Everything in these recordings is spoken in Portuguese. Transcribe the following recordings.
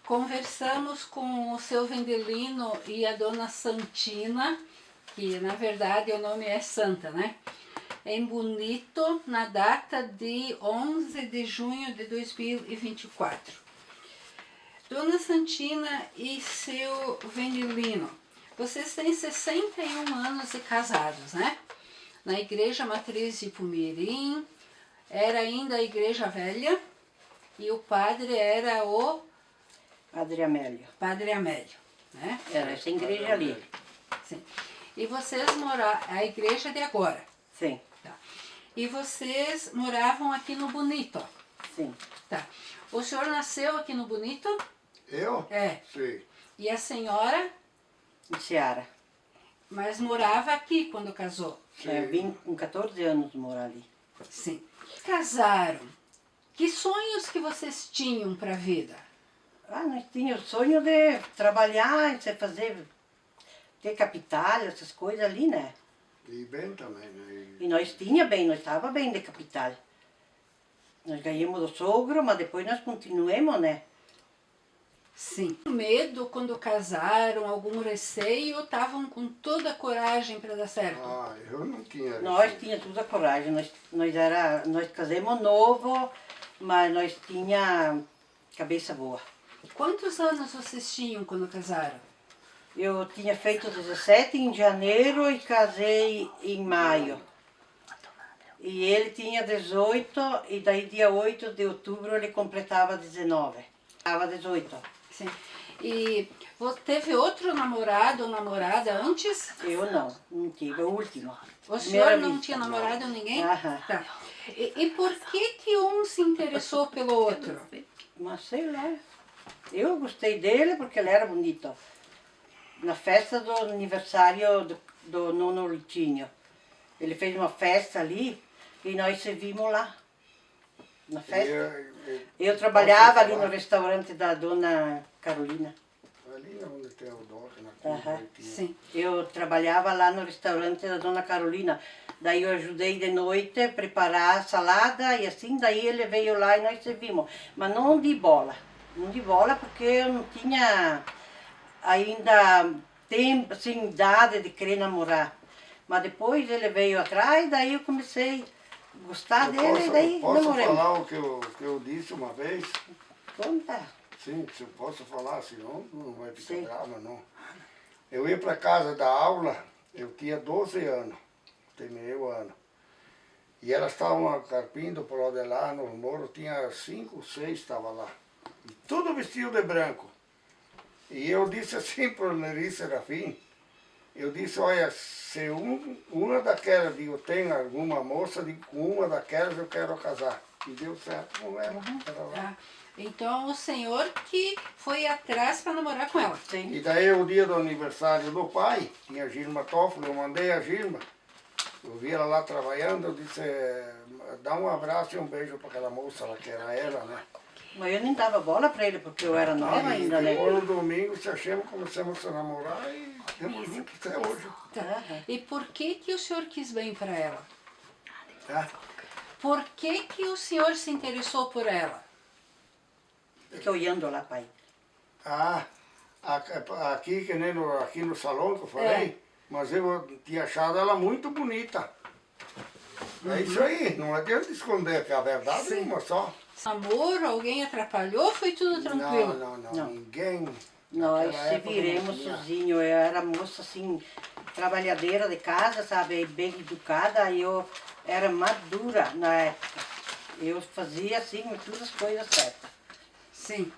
Conversamos com o seu Vendelino e a dona Santina, que na verdade o nome é Santa, né? Em Bonito, na data de 11 de junho de 2024. Dona Santina e seu Vendelino, vocês têm 61 anos de casados, né? Na Igreja Matriz de Pumirim, era ainda a Igreja Velha, e o padre era o Padre Amélio. Padre Amélio, né? Era essa igreja ali. Sim. E vocês moravam, a igreja de agora. Sim. Tá. E vocês moravam aqui no Bonito. Sim. Tá. O senhor nasceu aqui no Bonito? Eu? É. Sim. E a senhora, Em Seara. mas morava aqui quando casou? Eu vim com 14 anos morar ali. Sim. Casaram. Que sonhos que vocês tinham para a vida? Nós tínhamos o sonho de trabalhar, de fazer, ter capital, essas coisas ali, né? E bem também, né? E nós nós estava bem de capital. Nós ganhamos do sogro, mas depois nós continuamos, né? Sim. Medo quando casaram, algum receio, estavam com toda a coragem para dar certo? Ah, eu não tinha. Nós tínhamos toda a coragem, nós casamos novo, mas nós tinha cabeça boa. Quantos anos vocês tinham quando casaram? Eu tinha feito 17 em janeiro e casei em maio. E ele tinha 18 e daí dia 8 de outubro ele completava 19. Estava 18. Sim. E teve outro namorado ou namorada antes? Eu não tive, o último. O Primeira senhor não vista. tinha namorado ninguém? Aham. Tá. E por que um se interessou pelo outro? Mas sei lá. Eu gostei dele porque ele era bonito. Na festa do aniversário do nono Litinho. Ele fez uma festa ali e nós se vimos lá. Na festa. Eu trabalhava ali no restaurante da dona Carolina. Ali onde tem o doc, na Aham. Sim. Eu trabalhava lá no restaurante da dona Carolina. Daí eu ajudei de noite a preparar a salada e assim, daí ele veio lá e nós se vimos. Mas não de bola. Não de bola porque eu não tinha ainda tempo, assim, idade de querer namorar. Mas depois ele veio atrás, daí eu comecei a gostar dele e daí posso namoramos. falar o que eu disse uma vez? Conta. Sim, se eu posso falar, senão não vai ficar Sim. brava, não. Eu ia para casa da aula, eu tinha 12 anos, terminei o ano. E elas estavam carpindo por lá de lá, no moro, tinha 5, 6 estavam lá. E tudo vestido de branco. E eu disse assim para o Neri Serafim, eu disse, olha, se uma daquelas, eu tenho alguma moça, com uma daquelas eu quero casar. E deu certo com ela, era lá. Tá. Então o senhor que foi atrás para namorar com ela. Sim. E daí o dia do aniversário do pai, tinha a Gilma Toffoli, eu mandei a Gilma. Eu vi ela lá trabalhando, eu disse, dá um abraço e um beijo para aquela moça lá, que era ela, né? Mas eu nem dava bola pra ele porque eu era nova ainda, né? Ficou no domingo, se achamos, começamos a namorar e temos juntos até hoje. Tá. Aham. E por que o senhor quis bem para ela? Tá? Por que o senhor se interessou por ela? Fiquei olhando lá, pai. Ah, aqui, que nem aqui no salão que eu falei, mas eu tinha achado ela muito bonita. É isso aí, não adianta esconder, que a verdade é uma só. Namoro, alguém atrapalhou, foi tudo tranquilo? Não. Ninguém. Nós Naquela se época viremos não tinha. sozinho. Eu era moça assim, trabalhadeira de casa, sabe, bem educada. E eu era madura na época. Eu fazia assim, todas as coisas certas. Sim.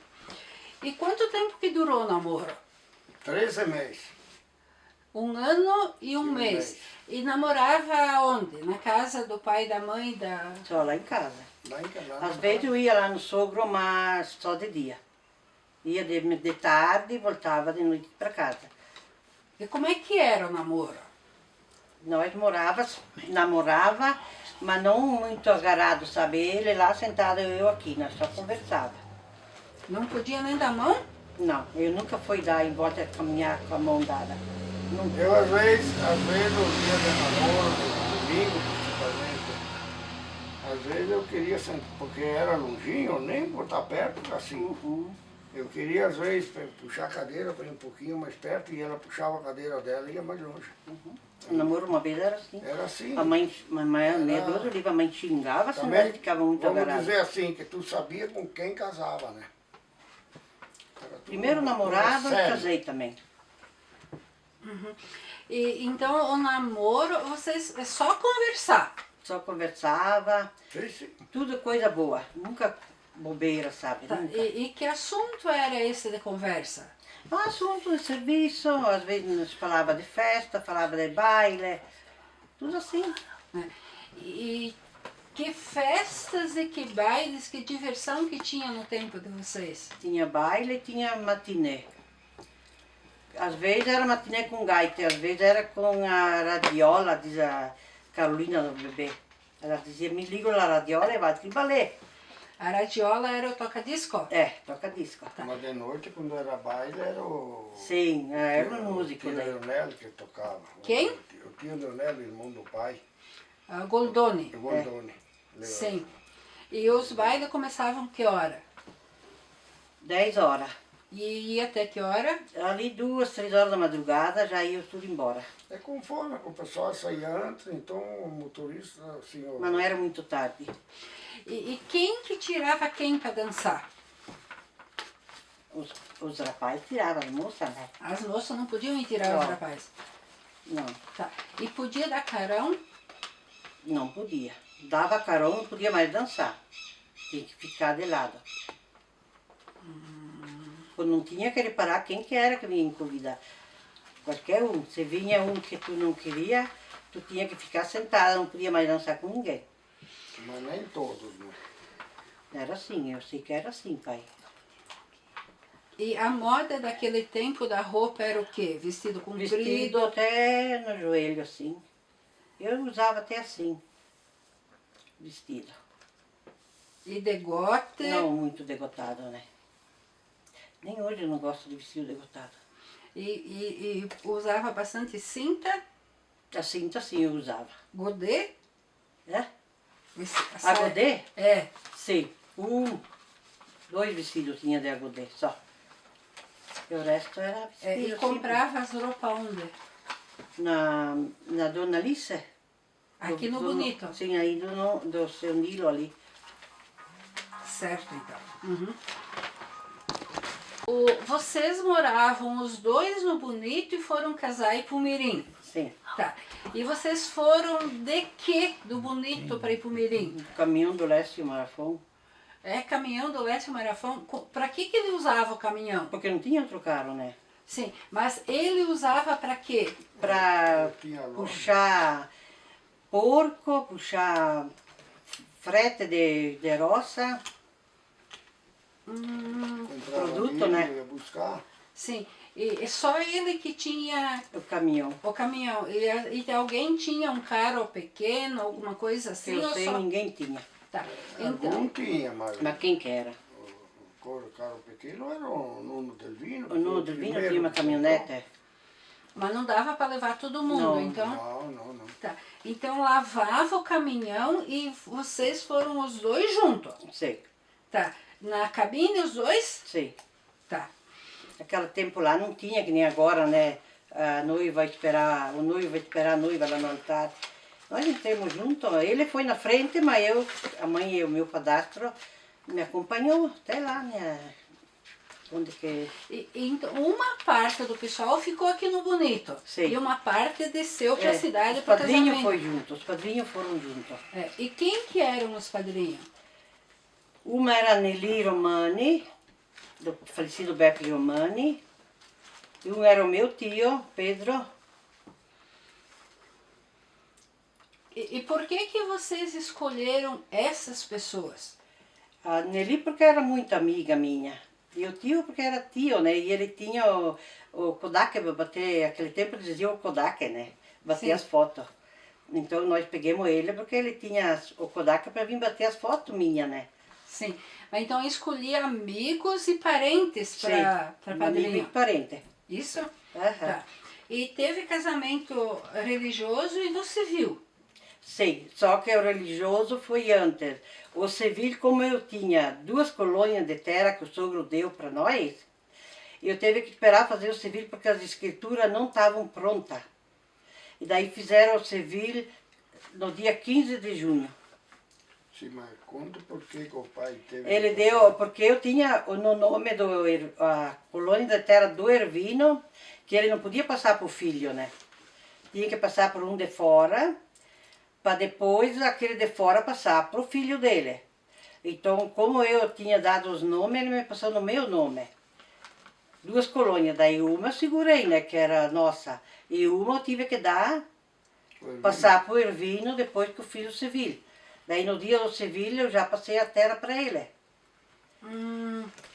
E quanto tempo que durou o namoro? 13 meses. 1 ano e um mês. E namorava onde? Na casa do pai e da mãe da... Só lá em casa. Lá em casa. Às vezes eu ia lá no sogro, mas só de dia. Ia de tarde e voltava de noite para casa. E como é que era o namoro? Nós namorava, mas não muito agarrado, sabe? Ele lá sentado, eu aqui, nós só conversava. Não podia nem dar mão? Não, eu nunca fui dar em volta caminhar com a mão dada. Nunca. Eu às vezes no dia de namoro, no domingo principalmente, às vezes eu queria sentar, porque era longinho, nem botar perto, assim. Uhum. Eu queria, às vezes, puxar a cadeira para ir um pouquinho mais perto e ela puxava a cadeira dela e ia mais longe. O namoro uma vez era assim. Era assim. A mãe, minha Deus, do livro, a mãe xingava, senão ela ficava muito vamos agarrada. dizer assim, que tu sabia com quem casava, né? Primeiro namorado e sério. casei também. E, então o namoro, vocês é só conversar. Só conversava, Sim, sim. tudo coisa boa. Nunca bobeira, sabe? Tá? Nunca. E que assunto era esse de conversa? Assunto de serviço, às vezes nos falava de festa, falava de baile, tudo assim. Né? E que festas e que bailes, que diversão que tinha no tempo de vocês? Tinha baile e tinha matinê. Às vezes era matinê com gaita, às vezes era com a radiola, diz a Carolina do bebê. Ela dizia, me liga na radiola e vai de balé. A radiola era o toca-disco? É, toca disco. Mas de noite, quando era baile, era o... Sim, era um músico O tio daí. Leonel que tocava. Quem? O tio Leonel, irmão do pai. A Goldoni. O Goldoni. Sim. E os bailes começavam que hora? 10 horas. E ia até que hora? Ali 2, 3 horas da madrugada já ia tudo embora. É conforme o pessoal saía antes, então o motorista, assim... Mas não era muito tarde. E quem que tirava quem para dançar? Os rapazes tiravam as moças, né? As moças não podiam ir tirar os Não. rapazes. Não, Tá. E podia dar carão? não podia. Dava carão, não podia mais dançar. Tinha que ficar de lado. Quando não tinha que reparar quem que era que vinha convidar. Qualquer um. Se vinha um que tu não queria, tu tinha que ficar sentada, não podia mais dançar com ninguém. Mas nem todos, né? Era assim, eu sei que era assim, pai. E a moda daquele tempo da roupa era o quê? Vestido comprido? Vestido até no joelho, assim. Eu usava até assim, vestido. E degote? Não muito degotado, né? Nem hoje eu não gosto de vestido degotado. E usava bastante cinta? A cinta sim eu usava. Godê? É? A Agodê? É. Sim. 2 vestidos tinha de agodê, só. E o resto era vestido. E comprava as roupas onde? Na Dona Alice? Aqui no Bonito. Sim, aí do seu Nilo ali. Certo, então. Uhum. Vocês moravam os dois no Bonito e foram casar em Pumirim? Sim. Tá. E vocês foram de que do Bonito para ir para Mirim? O caminhão do Leste Marafon. É caminhão do Leste Marafão. Para que ele usava o caminhão? Porque não tinha outro carro, né? Sim, mas ele usava para quê? Para puxar porco, puxar frete de roça. Produto, né? Ia buscar. Sim, e só ele que tinha O caminhão. o caminhão. E alguém tinha um carro pequeno, alguma coisa assim? Eu ou sei, só... ninguém tinha. Tá. Então, não tinha, Mas quem que era? O carro pequeno era o Nuno Delvino. O Nuno Delvino tinha uma caminhonete. Mas não dava para levar todo mundo, Não. então? Não. Tá. Então lavava o caminhão e vocês foram os dois juntos? Sei, Tá. Na cabine os dois? sei. Tá. Aquele tempo lá não tinha, que nem agora, né? A noiva vai esperar, o noivo vai esperar a noiva lá no altar. Nós entramos juntos, ele foi na frente, mas a mãe e o meu padrasto me acompanhou até lá, né? Onde que... Então, uma parte do pessoal ficou aqui no Bonito. Sim. E uma parte desceu para a cidade Os para padrinhos casamento. foi junto, os padrinhos foram juntos. É. E quem que eram os padrinhos? Uma era a Nelly Romani, do falecido Beppe Romani. E um era o meu tio, Pedro. E por que vocês escolheram essas pessoas? A Nelly porque era muito amiga minha. E o tio porque era tio, né? E ele tinha o Kodak para bater, aquele tempo dizia o Kodak, né? Bater Sim. as fotos. Então nós pegamos ele porque ele tinha o Kodak para vir bater as fotos minhas, né? Sim. Mas então escolhi amigos e parentes para Amigo padrinho. e parente. Isso? Aham. Tá. E teve casamento religioso e no civil. Sim, só que o religioso foi antes. O civil, como eu tinha 2 colônias de terra que o sogro deu para nós, eu teve que esperar fazer o civil porque as escrituras não estavam prontas. E daí fizeram o civil no dia 15 de junho. Sim, mas conta por que o pai teve... Ele que deu, passar. porque eu tinha no nome a colônia de terra do Ervino, que ele não podia passar para o filho, né? Tinha que passar por um de fora, para depois aquele de fora passar para o filho dele. Então, como eu tinha dado os nomes, ele me passou no meu nome. 2 colônias, daí uma eu segurei, né, que era nossa. E uma eu tive que dar, passar para o Ervino depois que o filho civil. Daí no dia do civil eu já passei a terra para ele.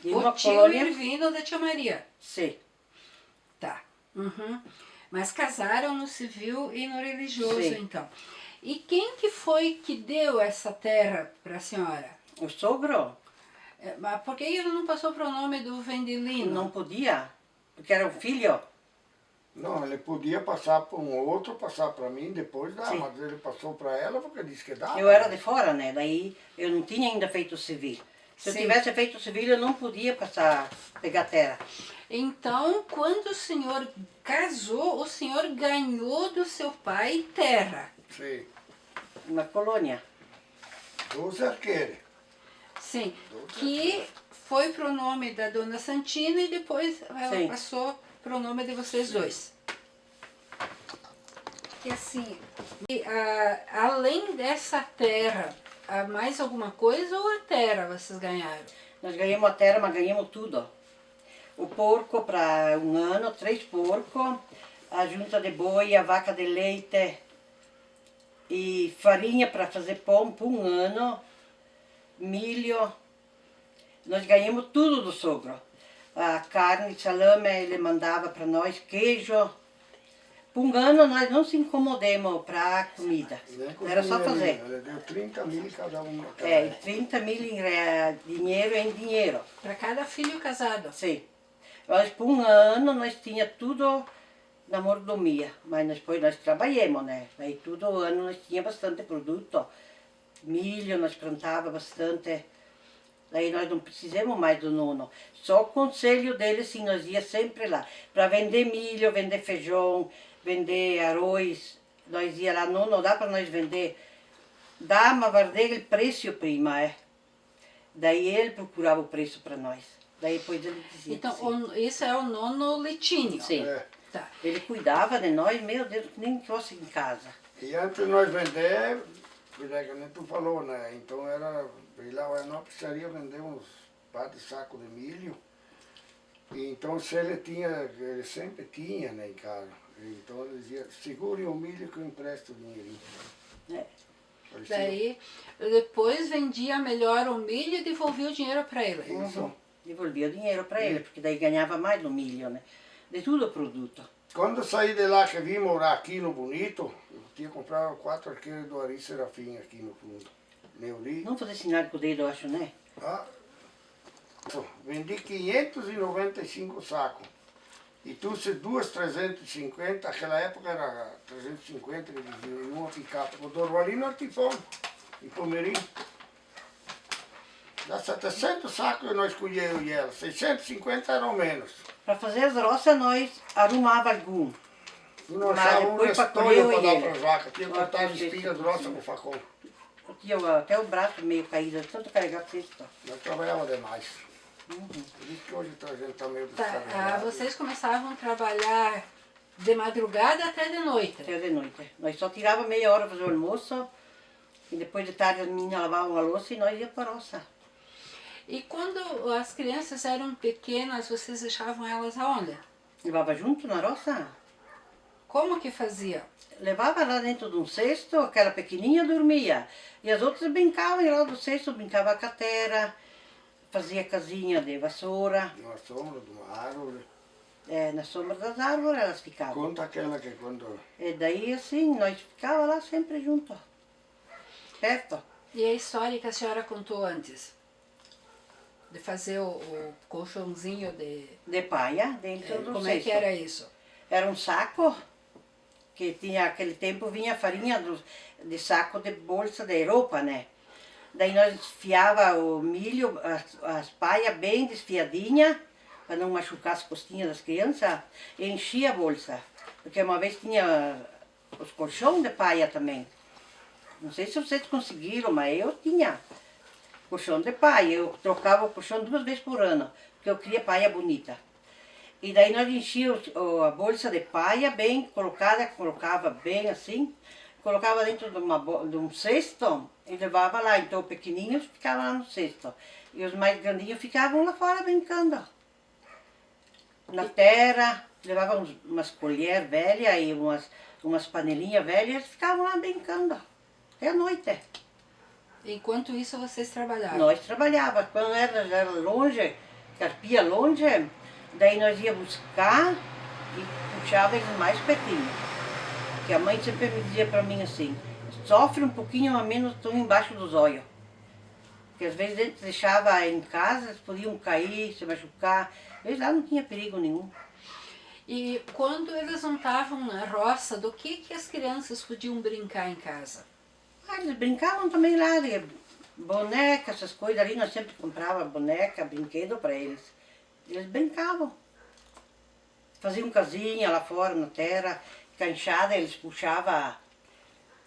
E O uma tio colônia... Irvino da tia Maria. Sim. Tá. Uhum. Mas casaram no civil e no religioso, Sim. então. E quem que foi que deu essa terra para a senhora? O sogro Mas por que ele não passou para o nome do Vendelino? não podia, porque era o filho. Não, ele podia passar para um outro, passar para mim, depois dá, Sim. mas ele passou para ela porque disse que dava. Eu era de fora, né? Daí eu não tinha ainda feito o civil. Se eu Sim. tivesse feito o civil, eu não podia passar, pegar terra. Então, quando o senhor casou, o senhor ganhou do seu pai terra. Sim, Uma colônia. 12 arqueiros. Sim. Que foi pro nome da dona Santina e depois ela Sim. passou pro nome de vocês dois. E assim, além dessa terra, há mais alguma coisa ou a terra vocês ganharam? Nós ganhamos a terra, mas ganhamos tudo. O porco para um ano, 3 porcos, a junta de boi, a vaca de leite e farinha para fazer pão por um ano, milho. Nós ganhamos tudo do sogro. A carne, salame, ele mandava para nós, queijo. Por um ano nós não se incomodemos para a comida. Era só fazer. Ele deu 30 mil cada um. É, 30 mil em dinheiro em dinheiro. Para cada filho casado. Sim. Nós, por um ano, nós tinha tudo na mordomia. Mas depois nós trabalhamos, né? Aí todo ano nós tinha bastante produto. Milho, nós plantava bastante. Daí nós não precisamos mais do nono. Só o conselho dele, sim, nós ia sempre lá. Para vender milho, vender feijão, vender arroz. Nós ia lá, não dá para nós vender. Dá, mas vai ver o preço prima, é. Daí ele procurava o preço para nós. Daí depois ele dizia. Então, isso é o nono Letínio. Sim. É. Tá. Ele cuidava de nós, meu Deus, nem fosse em casa. E antes de nós vender, que nem tu falou, né? Então era ir lá na pizzaria vender uns par de saco de milho. E então se ele tinha, ele sempre tinha, né, em casa. Então ele dizia, segure o milho que eu empresto o dinheirinho. É. Parecia- Daí, depois vendia melhor o milho e devolvia o dinheiro para ele. Isso. Devolvia o dinheiro para ele, porque daí ganhava mais no milho, né? De tudo o produto. Quando eu saí de lá que vim morar aqui no Bonito, eu tinha comprado 4 arqueiros do Ari Serafim aqui no fundo. Neuri. Não fazer sinal com o dedo, eu acho, né? Ah, vendi 595 sacos. E trouxe 2,350, naquela época era 350, que dizia, e uma picape. O Dorvalino Artifão, em Pomerim. Dá 700 sacos nós escolhemos e ela, 650 eram menos. Para fazer as roças, nós arrumava algum. Tu não Mas achava um depois pra restolho colher para o dar ele. para as vacas, tinha que Ah, cortar as tem jeito. espigas grossas com o facão. Eu tinha até o braço meio caído, tanto carregar cesto. Nós trabalhávamos demais. Por isso que hoje a gente está meio Tá, descarregado. vocês começavam a trabalhar de madrugada até de noite. Até de noite. Nós só tirava meia hora para fazer o almoço. E depois de tarde as meninas lavavam a louça e nós ia para a roça. E quando as crianças eram pequenas, vocês deixavam elas aonde? Levava junto na roça. Como que fazia? Levava lá dentro de um cesto, aquela pequenininha dormia. E as outras brincavam, e lá do cesto brincava com a terra, fazia casinha de vassoura. Na sombra de uma árvore. É, na sombra das árvores elas ficavam. Conta aquela que quando... E daí assim, nós ficávamos lá sempre juntos, perto. E a história que a senhora contou antes? De fazer o colchãozinho de... De paia, dentro do Como cesto. é que era isso? Era um saco que tinha aquele tempo vinha farinha de saco de bolsa da Europa, né? Daí nós desfiava o milho, as paias bem desfiadinhas, para não machucar as costinhas das crianças, e enchia a bolsa. Porque uma vez tinha os colchões de paia também. Não sei se vocês conseguiram, mas eu tinha colchão de paia. Eu trocava o colchão 2 vezes por ano, porque eu queria paia bonita. E daí nós enchíamos a bolsa de paia bem colocada, colocava bem assim, colocava dentro de um cesto e levava lá. Então os pequenininhos ficavam lá no cesto. E os mais grandinhos ficavam lá fora brincando. Na terra, levava umas colheres velhas e umas panelinhas velhas, eles ficavam lá brincando. Até a noite. Enquanto isso, vocês trabalhavam? Nós trabalhávamos. Quando era longe, carpia longe, daí nós ia buscar e puxava eles mais pertinho. Que a mãe sempre me dizia para mim assim, sofre um pouquinho a menos, estão embaixo dos olhos. Porque às vezes a gente deixava em casa, eles podiam cair, se machucar. Eles lá não tinha perigo nenhum. E quando eles não estavam na roça, do que as crianças podiam brincar em casa? Ah, eles brincavam também lá, de boneca, essas coisas ali, nós sempre comprava boneca, brinquedo para eles. Eles brincavam. Faziam casinha lá fora na terra, com a enxada, eles puxavam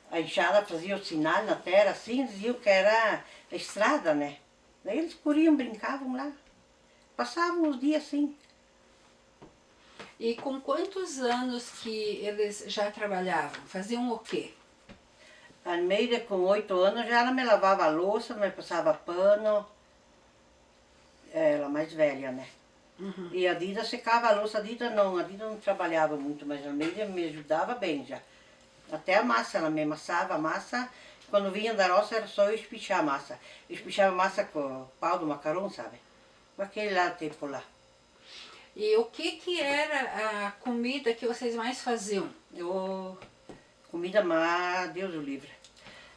a enxada, fazia o sinal na terra assim, diziam que era a estrada, né? Daí eles corriam, brincavam lá. Passavam os dias assim. E com quantos anos que eles já trabalhavam? Faziam o quê? A Meire, com 8 anos, já ela me lavava a louça, me passava pano. Ela mais velha, né? Uhum. E a Dida secava a louça, a Dida não trabalhava muito, mas a Meire me ajudava bem já. Até a massa, ela me amassava a massa. Quando vinha da roça era só eu espichar a massa. Eu espichava a massa com o pau do macarrão, sabe? Com aquele lá, tempo lá. E o que era a comida que vocês mais faziam? Comida má, Deus o livre.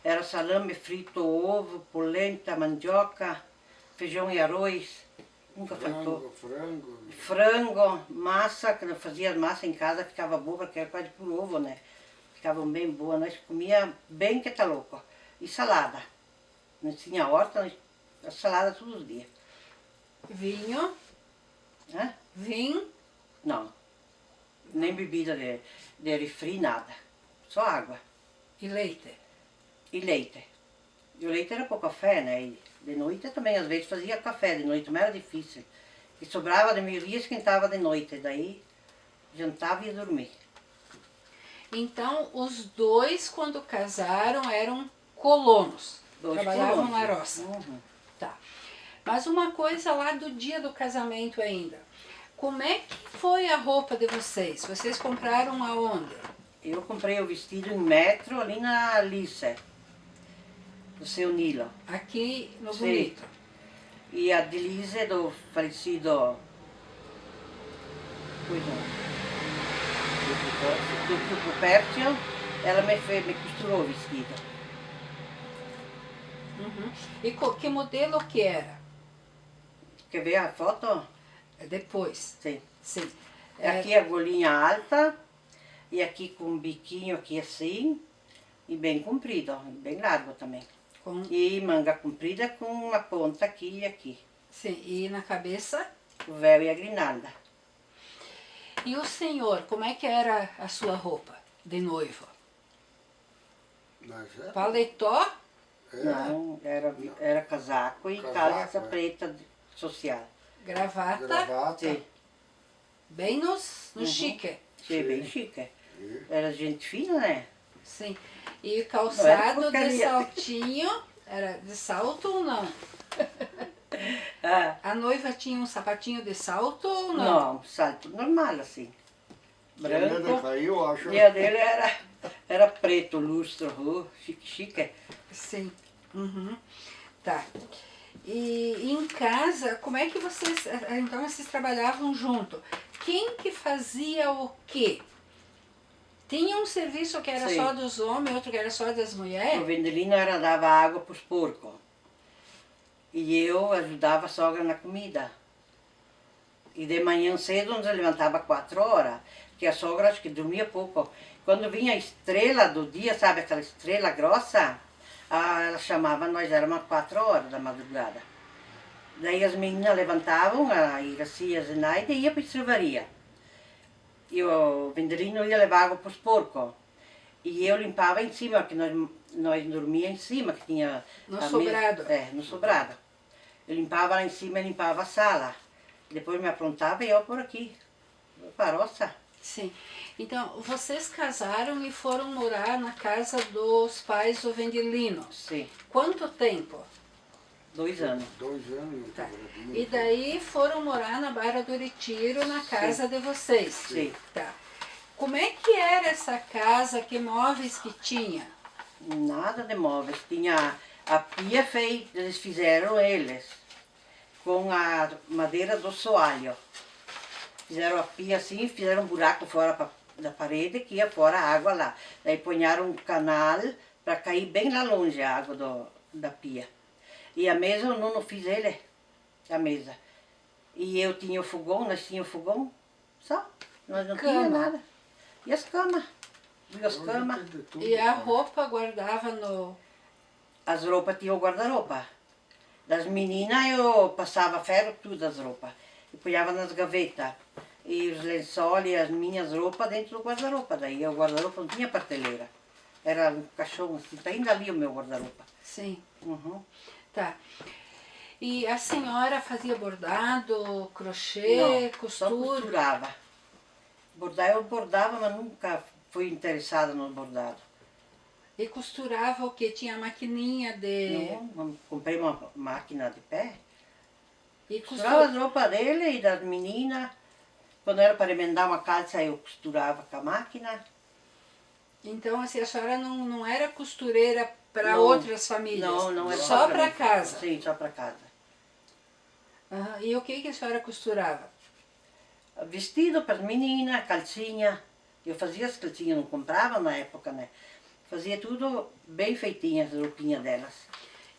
Era salame frito, ovo, polenta, mandioca, feijão e arroz. Nunca faltou. Frango, massa, que eu fazia massa em casa, ficava boa, porque era quase por ovo, né? Ficavam bem boas, nós comia bem que tá louco. E salada. Nós tinha horta, nós salada todos os dias. Vinho? Hã? Vinho? Não. Nem bebida de refri, nada. Só água. E leite? E leite. E o leite era para o café, né? E de noite também, às vezes, fazia café de noite, mas era difícil. E sobrava de meio-dia, esquentava de noite. Daí, jantava e ia dormir. Então, os dois, quando casaram, eram colonos. Trabalhavam na roça. Uhum. Tá. Mas uma coisa lá do dia do casamento ainda. Como é que foi a roupa de vocês? Vocês compraram aonde? Eu comprei o vestido em metro ali na Alice, do seu Nilo. Aqui no Sim. Bonito. E a Delise do falecido... do Pércio, ela me costurou o vestido. Uhum. E que modelo que era? Quer ver a foto? Depois. Sim. Sim. Aqui a golinha alta, e aqui com um biquinho aqui assim, e bem comprido, bem largo também. Com... E manga comprida com uma ponta aqui e aqui. Sim. E na cabeça? O véu e a grinalda. E o senhor, como é que era a sua roupa de noivo? Paletó? Não, era casaco e calça preta social. Gravata? Sim. Bem no chique. Sim, bem chique. Era gente fina, né? Sim. E calçado de porcaria. saltinho, era de salto ou não? Ah, A noiva tinha um sapatinho de salto ou não? não, salto normal assim. Branco. Caiu, acho. E a dele era preto, lustro, chique, chique. Sim. Uhum. Tá. E em casa, como é que vocês... Então vocês trabalhavam junto. Quem que fazia o quê? Tinha um serviço que era Sim. só dos homens, outro que era só das mulheres? O Vendelino dava água para os porcos. E eu ajudava a sogra na comida. E de manhã cedo nos levantava 4 horas, que a sogra acho que dormia pouco. Quando vinha a estrela do dia, sabe aquela estrela grossa, ela chamava, nós éramos 4 horas da madrugada. Daí as meninas levantavam, a Iraci e a Zenaide, e ia para a estrevaria. E o Vendelino ia levar água para os porcos. E eu limpava em cima, porque nós dormíamos em cima, que tinha... No sobrado. No sobrado. Eu limpava lá em cima e limpava a sala. Depois me aprontava e eu por aqui, para a roça. Sim. Então, vocês casaram e foram morar na casa dos pais do Vendelino. Sim, Quanto tempo? 2 anos. 2 anos. Tá. E daí foram morar na Barra do Retiro, na casa de vocês? Sim. Tá. Como é que era essa casa? Que móveis que tinha? Nada de móveis. Tinha a pia feita, eles fizeram eles, com a madeira do soalho. Fizeram a pia assim, fizeram um buraco fora da parede, que ia fora a água lá. Daí ponharam um canal para cair bem lá longe a água da pia. E a mesa eu não fiz ele, a mesa. E eu tinha o fogão, nós tínhamos o fogão, só. Nós não Cama. tínhamos nada. E as camas, 2 camas. E a roupa guardava no... As roupas tinham o guarda-roupa. Das meninas eu passava ferro tudo as roupas. E punhava nas gavetas. E os lençóis e as minhas roupas dentro do guarda-roupa. Daí o guarda-roupa não tinha prateleira. Era um caixão assim, tá ainda ali o meu guarda-roupa. Sim. Uhum. Tá. E a senhora fazia bordado, crochê, Não, só costura? costurava. Bordar eu bordava, mas nunca fui interessada no bordado. E costurava o que? Tinha a maquininha de... Não, comprei uma máquina de pé. E Costurava as roupas dele e das meninas. Quando era para emendar uma calça, eu costurava com a máquina. Então, assim, a senhora não era costureira para Não. outras famílias? Não era Só pra para mim. casa? Sim, só para casa. Aham. E o que a senhora costurava? Vestido para as meninas, calcinha. Eu fazia as calcinhas, não comprava na época, né? Fazia tudo bem feitinho, as roupinhas delas.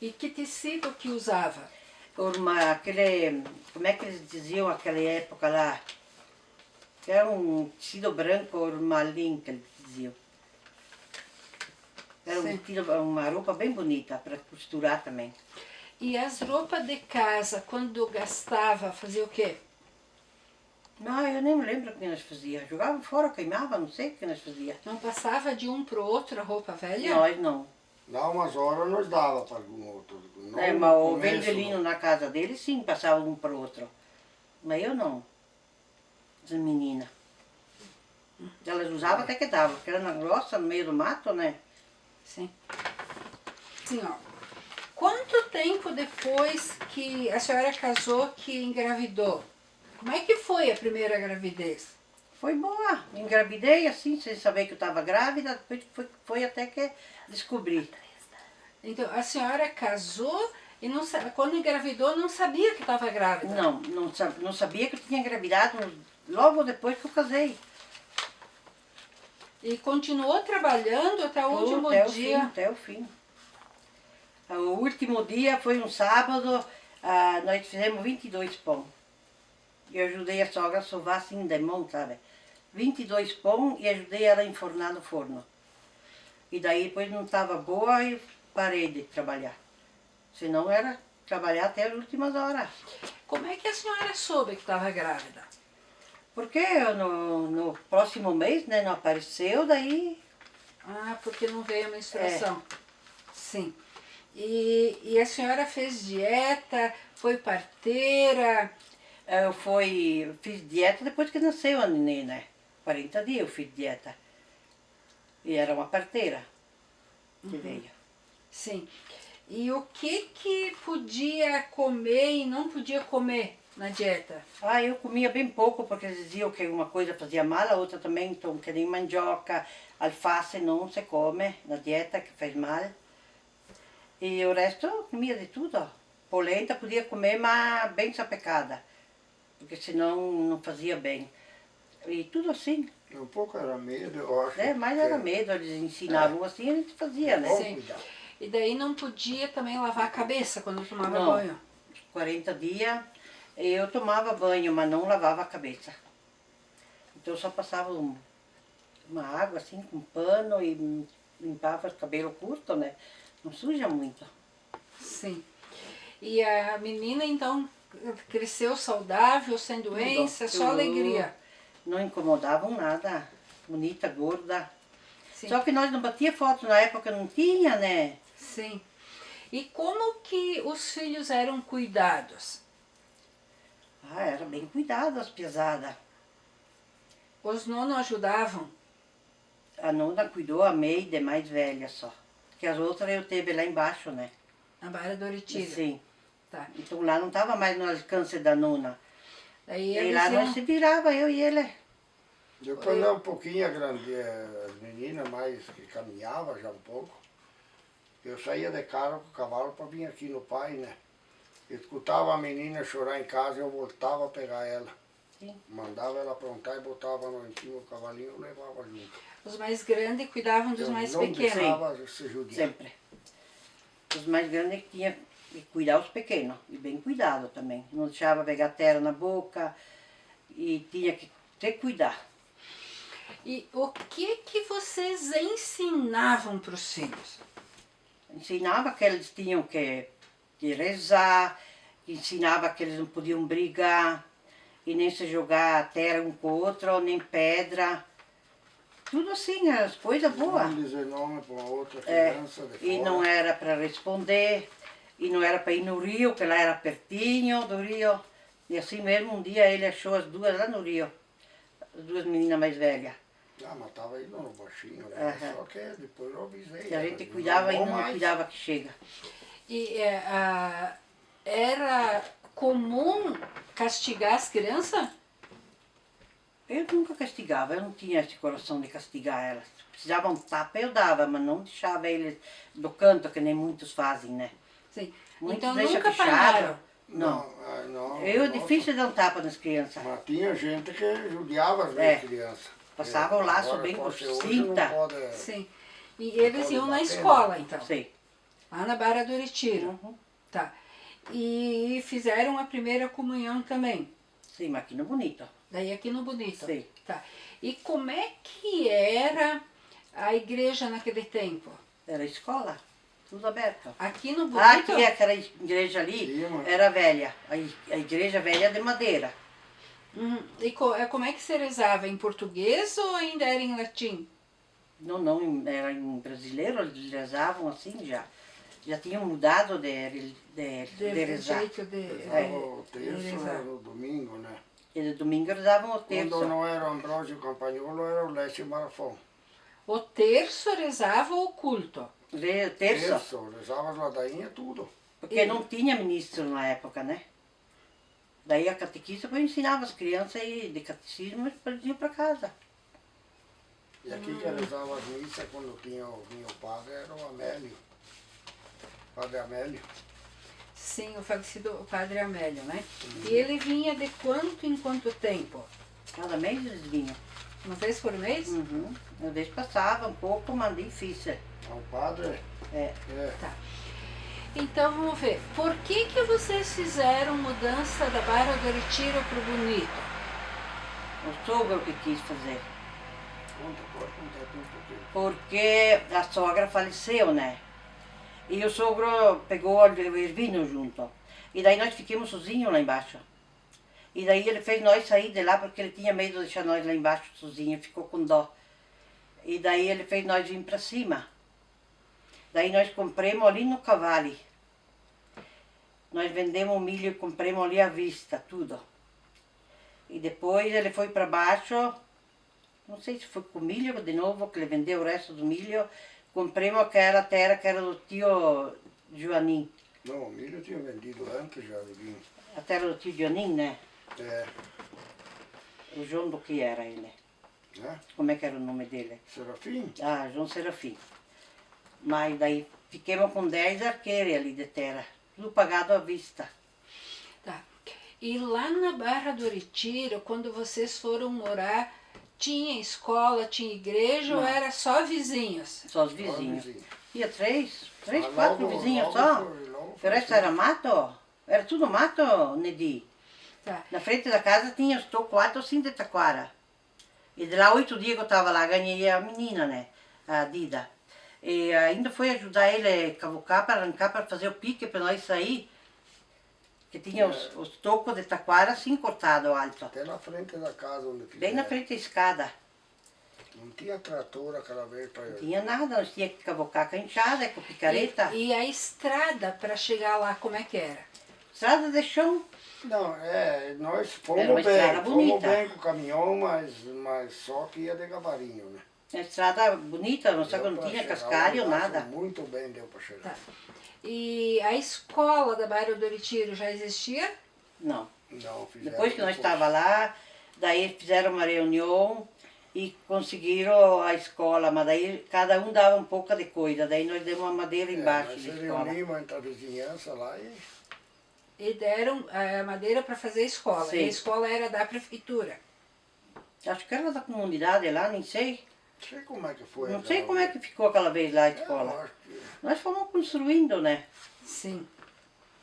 E que tecido que usava? Como é que eles diziam naquela época lá? Que era um tecido branco, ormalin, que eles diziam. Era um Sim. vestido, uma roupa bem bonita para costurar também. E as roupas de casa, quando gastava, fazia o quê? Não, eu nem me lembro o que nós fazíamos. Jogava fora, queimava, não sei o que nós fazíamos. Não passava de um pro outro a roupa velha? Nós não. Lá umas horas nós dava para algum outro. Não É, no mas o começo, Vendelino não. na casa dele, sim, passava um para o outro. Mas eu não. As meninas. Elas usavam até que dava, porque era na grossa, no meio do mato, né? Sim. Sim, ó. Quanto tempo depois que a senhora casou que engravidou? Como é que foi a primeira gravidez? Foi boa. Engravidei assim, sem saber que eu estava grávida, depois foi até que descobri. Então, a senhora casou e não, quando engravidou não sabia que estava grávida? Não sabia que eu tinha engravidado logo depois que eu casei. E continuou trabalhando até o último Até dia? Até o fim. O último dia foi um sábado, nós fizemos 22 pão. Eu ajudei a sogra a sovar assim de mão, sabe? 22 pão e ajudei ela a enfornar no forno. E daí depois não estava boa e parei de trabalhar. Senão era trabalhar até as últimas horas. Como é que a senhora soube que estava grávida? Porque no próximo mês, né, não apareceu, daí... Ah, porque não veio a menstruação. Sim. E a senhora fez dieta, foi parteira? Eu fiz dieta depois que nasceu a neném, né? 40 dias eu fiz dieta. E era uma parteira que veio. Sim. E o que podia comer e não podia comer na dieta? Eu comia bem pouco, porque eles diziam que uma coisa fazia mal, a outra também, então, que nem mandioca, alface não se come na dieta, que faz mal. E o resto eu comia de tudo, ó. Polenta podia comer, mas bem sapecada, porque senão não fazia bem. E tudo assim. Um pouco era medo, eu acho. Mas era medo, eles ensinavam assim, a gente fazia, né? Sim. E daí não podia também lavar a cabeça quando tomava Não. banho? 40 dias eu tomava banho, mas não lavava a cabeça. Então eu só passava uma água assim com pano e limpava o cabelo curto, né? Não suja muito. Sim. E a menina, então, cresceu saudável, sem doença, só Tudo. alegria. Não incomodavam nada. Bonita, gorda. Sim. Só que nós não batia foto na época, não tinha, né? Sim. E como que os filhos eram cuidados? Ah, era bem cuidado as pesadas. Os nonos ajudavam? A nona cuidou, a Meide, mais velha só. Porque as outras eu teve lá embaixo, né? Na Barra do Retiro? Sim. Tá. Então lá não estava mais no alcance da nona. Aí E eles lá iam... nós se virava, eu e ele. Depois já um pouquinho as meninas mais que caminhavam já um pouco. Eu saía de carro com o cavalo para vir aqui no pai, né? Eu escutava a menina chorar em casa e eu voltava a pegar ela. Sim. Mandava ela aprontar e botava em cima do cavalinho e eu levava junto. Os mais grandes cuidavam dos Eu mais não pequenos. deixava se judiar. Sempre. Os mais grandes tinham que cuidar os pequenos. E bem cuidado também. Não deixava pegar terra na boca. E tinha que ter cuidar. E o que vocês ensinavam para os filhos? Ensinava que eles tinham que rezar. Ensinava que eles não podiam brigar. E nem se jogar terra um com o outro, nem pedra. Tudo assim, as coisas boas. Não dizer nome para uma outra É, criança de e fora. não era para responder, e não era para ir no rio, que lá era pertinho do rio. E assim mesmo, um dia ele achou as duas lá no rio, as duas meninas mais velhas. Ah, mas estava indo no baixinho, né? Aham. Só que depois eu avisei. Que a gente ela, cuidava e vou não mais. cuidava que chega. E era comum castigar as crianças? Eu nunca castigava, eu não tinha esse coração de castigar elas. Precisavam tapa, eu dava, mas não deixava eles do canto, que nem muitos fazem, né? Sim. Muitos Então deixam nunca fechado. apanharam? Não. Não, Eu, nossa. difícil dar um tapa nas crianças. Mas tinha gente que judiava as É. minhas crianças. Passava o laço Agora, bem por hoje não cinta. pode- Sim. E eles Pode iam na bater, escola, né? então? Sei. Lá na Barra do Retiro. Uhum. Tá. E fizeram a primeira comunhão também? Sim, mas aqui no Bonito. Daí aqui no Bonito? Sim. Tá. E como é que era a igreja naquele tempo? Era escola, tudo aberto. Aqui no Bonito? Ah, aqui aquela igreja ali Sim, mãe. era velha. A igreja velha de madeira. E como é que se rezava? Em português ou ainda era em latim? Não, era em brasileiro, eles rezavam assim já. Já tinham mudado de rezar. jeito de Rezava o terço rezar. no domingo, né? E de domingo rezavam o Quando terço. não era o Ambrósio Campagnolo, era o Leste Marafão. O terço rezava o culto. Terço, rezava as ladainhas, tudo. porque não tinha ministro na época, né? Daí a catequista ensinava as crianças aí de catecismo e eles iam para casa. E aqui que rezava as missas, quando vinha o padre, era o Amélio. Padre Amélio. Sim, o falecido padre Amélio, né? E ele vinha de quanto em quanto tempo? Cada mês eles vinham. Uma vez por mês? Uhum. Eu deixo passava um pouco, mas difícil. O padre É. Tá. Então vamos ver. Por que vocês fizeram mudança da Barra do Retiro para o Bonito? O sogro que quis fazer. pode contar aqui um pouquinho. Porque a sogra faleceu, né? E o sogro pegou o Ervino junto. E daí nós ficamos sozinhos lá embaixo. E daí ele fez nós sair de lá porque ele tinha medo de deixar nós lá embaixo sozinhos, ficou com dó. E daí ele fez nós vir para cima. Daí nós compramos ali no Cavale. Nós vendemos o milho e compramos ali à vista, tudo. E depois ele foi para baixo, não sei se foi com milho de novo, que ele vendeu o resto do milho. Compramos aquela terra que era do tio Joanim. Não, o milho eu tinha vendido antes já de vir. A terra do tio Joanim, né? É, O João do que era ele? né? Como é que era o nome dele? Serafim? Ah, João Serafim. Mas daí fiquemos com 10 arqueiros ali de terra, tudo pagado à vista. Tá. E lá na Barra do Retiro, quando vocês foram morar, tinha escola, tinha igreja ou Não. era só vizinhos? Só os vizinhos. vizinho. Ia três, Ah, quatro logo- vizinhos logo só. logo O resto era mato. Era tudo mato, Nedi. Tá. Na frente da casa tinha os 4 ou 5 de taquara. E de lá 8 dias que eu tava lá, ganhei a menina, né? A Dida. E ainda fui ajudar ele a cavocar para arrancar, para fazer o pique para nós sair. Que tinha os tocos de taquara assim cortado alto. Até na frente da casa onde fizeram. Bem na frente da escada. Não tinha trator aquela vez para Não tinha nada, nós tínhamos que cavocar com a enxada, com a picareta. E a estrada para chegar lá, como é que era? Estrada de chão. Não, nós Era uma fomos estrada bem, bonita. com o caminhão, mas só que ia de gabarinho, né? A estrada bonita, não sabe, Deu não pra tinha chegar cascalho, lá embaixo, nada. Muito bem deu para chegar. Tá. E a escola da Bairro do Retiro já existia? Não. Não, fizeram Depois que nós depois. estávamos lá, daí fizeram uma reunião e conseguiram a escola, mas daí cada um dava um pouco de coisa, daí nós demos uma madeira embaixo Nós da se escola. reunimos entre a vizinhança lá e E deram a madeira para fazer a escola. Sim. E a escola era da prefeitura. Acho que era da comunidade lá, nem sei. não sei como é que foi. Não sei como é que ficou aquela vez lá a Eu escola. acho que Nós fomos construindo, né? Sim.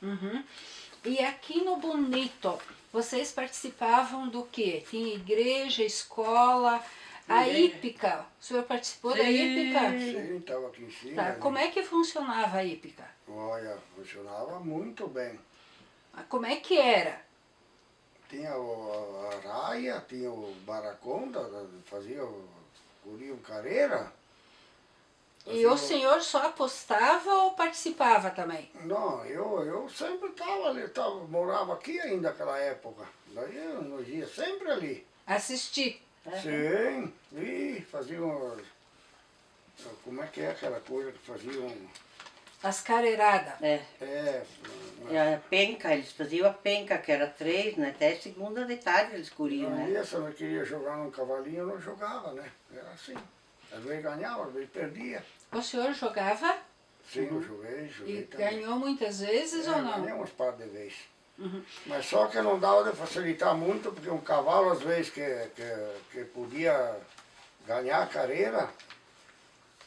Uhum. E aqui no Bonito, vocês participavam do quê? Tinha igreja, escola, a Igreja. hípica. O senhor participou da hípica? sim, estava aqui em cima. Tá. né? Como é que funcionava a hípica? Olha, funcionava muito bem. Como é que era? Tinha a raia, tinha o baraconda, fazia curiam careira. E o senhor só apostava ou participava também? Não, eu sempre estava ali, morava aqui ainda naquela época. Daí eu nos ia sempre ali. Assistir. Sim, e faziam. Como é que é aquela coisa que faziam? As careiradas. É. É, E a penca, eles faziam a penca, que era 3, né? Até segunda de tarde eles corriam, não né? ia, se eu não queria jogar num cavalinho, eu não jogava, né? Era assim. Às vezes ganhava, às vezes perdia. O senhor jogava Sim, eu joguei e também. ganhou muitas vezes ou Ganhei não? umas par de vezes. Uhum. Mas só que não dava de facilitar muito, porque um cavalo, às vezes, que podia ganhar a carreira,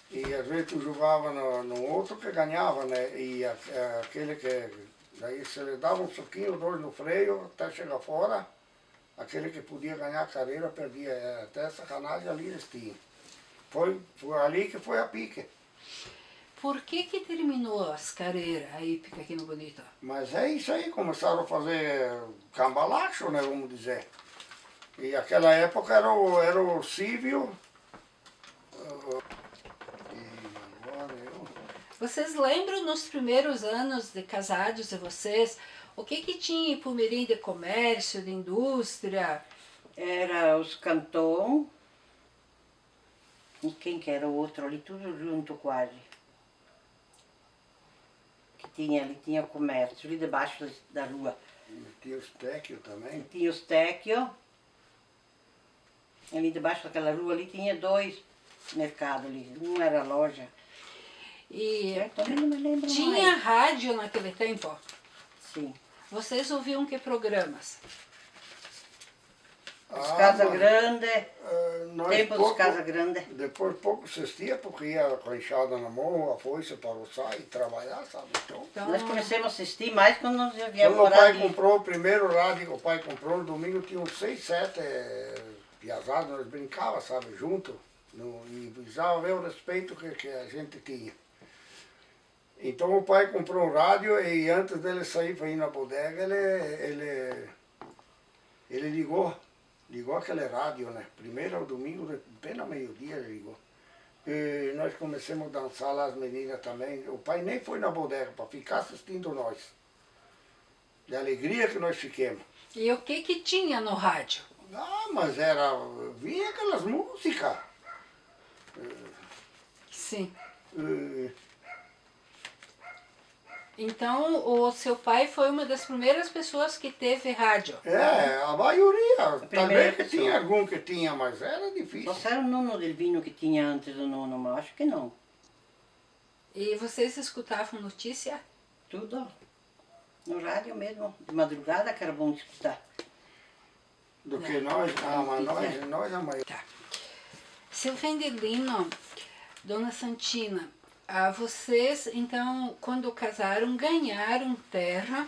e às vezes tu jogava no outro que ganhava, né? E aquele que. Daí se ele dava um soquinho, 2 no freio, até chegar fora, aquele que podia ganhar a carreira perdia. Até sacanagem ali eles tinham. Foi ali que foi a pique. Por que que terminou as careiras, a hípica aqui no Bonito? Mas é isso aí, começaram a fazer cambalacho, né, vamos dizer. E aquela época era o cívil. E agora eu... Vocês lembram nos primeiros anos de casados de vocês, o que que tinha em Pumirim de comércio, de indústria? Era os cantons. E quem que era o outro ali? Tudo junto quase. Que tinha ali, tinha comércio, ali debaixo da rua. Tinha os téquios também. Tinha os Tecchio. Ali debaixo daquela rua ali tinha 2 mercados ali. Um era loja. E Eu também não me lembro tinha mais. rádio naquele tempo? Sim. Vocês ouviam que programas? Os Casa mas, Grande. nós Tempo dos pouco- Casa Grande. Depois pouco assistia, porque ia com a enxada na mão, a foice para roçar e trabalhar, sabe? Então, Então, Nós começamos a assistir mais quando nós já quando viemos o morar pai ali. comprou o primeiro rádio que o pai comprou, no domingo tinha uns 6, 7 piazadas, nós brincávamos, sabe, junto, e precisava ver o respeito que a gente tinha. Então o pai comprou um rádio e antes dele sair para ir na bodega, ele ligou aquele rádio, né? Primeiro ao domingo, bem no meio-dia ele ligou. E nós começamos a dançar lá, as meninas também. O pai nem foi na bodega para ficar assistindo nós. De alegria que nós fiquemos. e o que que tinha no rádio? Ah, mas vinha aquelas músicas. Sim. Eh, Então, o seu pai foi uma das primeiras pessoas que teve rádio. a maioria. primeira Talvez que pessoa. tinha algum que tinha, mas era difícil. Só se era o nono del vinho que tinha antes do nono, mas acho que não. E vocês escutavam notícia? Tudo no rádio mesmo, de madrugada que era bom escutar. Do que nós, mas nós a maioria. Tá. Seu Vendelino, Dona Santina, vocês, então, quando casaram, ganharam terra,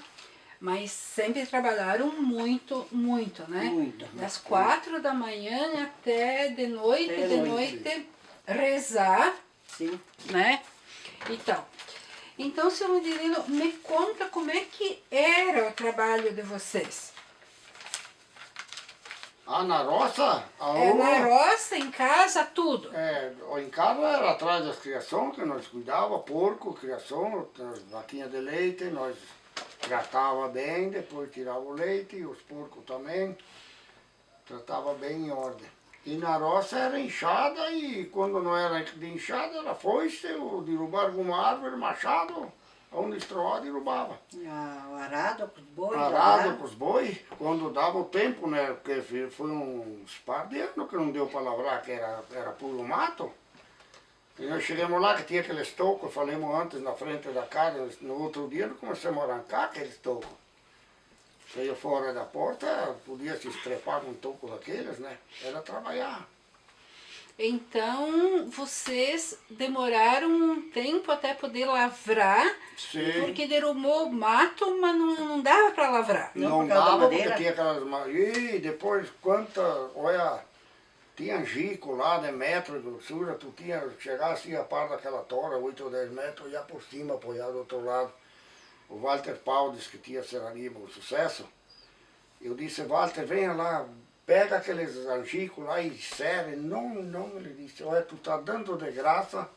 Mas sempre trabalharam muito, muito, né? Muito. Das 4 da manhã até de noite, Até de noite. noite, rezar, Sim. né? Então, seu Adelino, me conta como é que era o trabalho de vocês. Ah, na roça, a É na aula, roça, em casa, tudo. em casa era atrás das criações que nós cuidava, porco, criação, vaquinha de leite, nós tratava bem, depois tirava o leite, e os porcos também, tratava bem em ordem. E na roça era enxada e quando não era de enxada era foice, ou derrubar alguma árvore, machado, onde estroava, derrubava. O arado com os bois. Arado com os bois, quando dava o tempo, né? Porque foi uns par de anos que não deu para lavrar, que era puro mato. E nós chegamos lá que tinha aqueles tocos, falamos antes na frente da casa, no outro dia nós começamos a arrancar aqueles tocos. Saía fora da porta, podia se estrepar com um toco daqueles, né? Era trabalhar. Então, vocês demoraram um tempo até poder lavrar, Sim. porque derrubou o mato, mas não dava para lavrar. Não, Não por causa da dava porque madeira? tinha aquelas... E depois, olha, tinha angico lá de metro de grossura, tu tinha, chegasse a par daquela tora, 8 ou 10 metros, ia por cima, apoiar do outro lado. O Walter Paudes, que tinha serraria o sucesso, eu disse, Walter, venha lá, pega aqueles angicos lá e serve. Não, ele disse, olha, tu tá dando de graça.